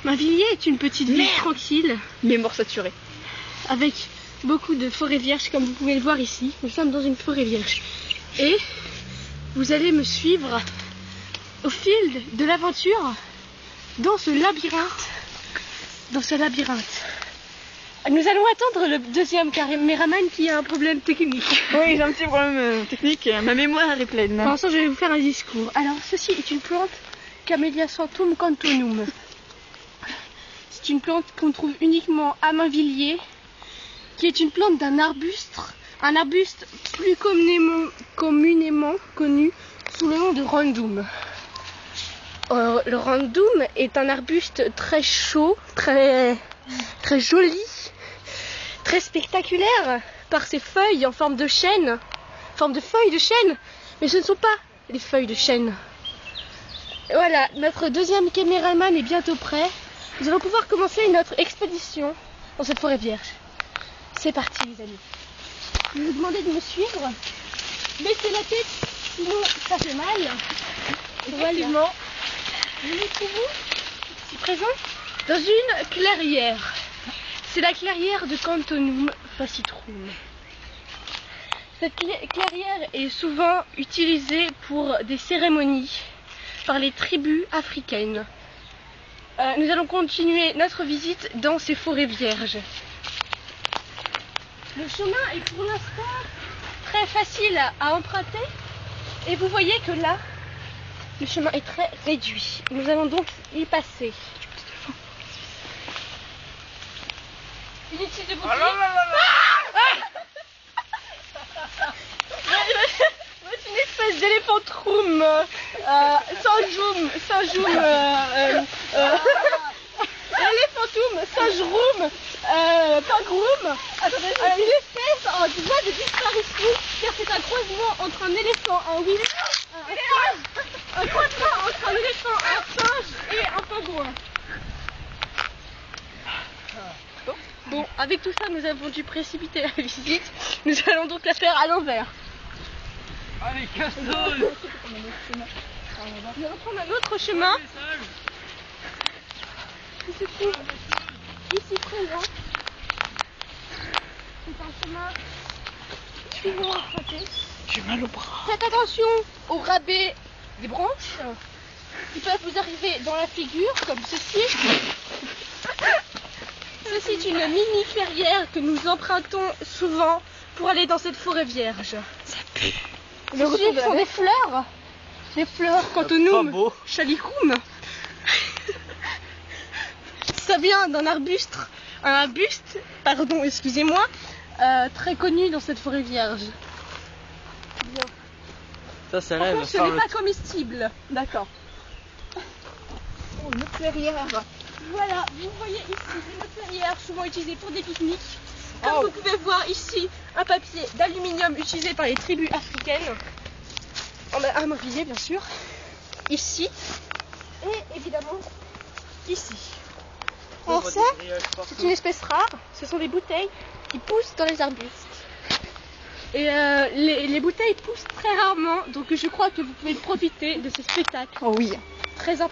Mainvilliers est une petite ville tranquille, mais mort saturée, avec beaucoup de forêts vierges, comme vous pouvez le voir ici. Nous sommes dans une forêt vierge. Et vous allez me suivre au fil de l'aventure dans ce labyrinthe. Nous allons attendre le deuxième caméraman qui a un problème technique. Oui, j'ai un petit problème technique, ma mémoire est pleine. Pour l'instant, je vais vous faire un discours. Alors, ceci est une plante Camellia santum cantonum. C'est une plante qu'on trouve uniquement à Mainvilliers, qui est une plante d'un arbuste, un arbuste plus communément connu sous le nom de randum. Le randum est un arbuste très chaud, très joli, très spectaculaire par ses feuilles en forme de chêne, feuilles de chêne, mais ce ne sont pas les feuilles de chêne. Voilà, notre deuxième caméraman est bientôt prêt. Nous allons pouvoir commencer notre expédition dans cette forêt vierge. C'est parti, les amis. Je vais vous demander de me suivre. Baissez la tête, sinon ça fait mal. Effectivement. Nous nous trouvons ici présent dans une clairière. C'est la clairière de Cantonum Facitrum. Cette clairière est souvent utilisée pour des cérémonies par les tribus africaines. Nous allons continuer notre visite dans ces forêts vierges. Le chemin est pour l'instant très facile à emprunter et vous voyez que là, le chemin est très réduit. Nous allons donc y passer. Inutile de vous c'est une espèce d'éléphantroum Saint-Joum, Pangroum, une espèce en voie de disparition, car c'est un croisement entre un éléphant, un croisement entre un éléphant, un singe et un pingouin. Bon, avec tout ça, nous avons dû précipiter la visite. Nous allons donc la faire à l'envers. Allez, casse-toi! Nous allons prendre un autre chemin. Qui se trouve ici présent. C'est un chemin qui nous emprunter. J'ai mal au bras. Faites attention au rabais des branches qui peuvent vous arriver dans la figure, comme ceci. Ceci est une mini clairière que nous empruntons souvent pour aller dans cette forêt vierge. Ça pue. Ceci sont des fleurs. Des fleurs Cantonum Chalicum. Ça vient d'un arbuste, très connu dans cette forêt vierge. Bien. Ça Par lève. contre, ce n'est pas comestible. D'accord. Oh, une clairière. Voilà, vous voyez ici une clairière souvent utilisée pour des pique-niques. Comme vous pouvez voir ici, un papier d'aluminium utilisé par les tribus africaines. À Mainvilliers, bien sûr. Ici. Et évidemment, ici. Alors ça, c'est une espèce rare. Ce sont des bouteilles qui poussent dans les arbustes. Et les bouteilles poussent très rarement, donc je crois que vous pouvez profiter de ce spectacle. Oh oui. Très impressionnant.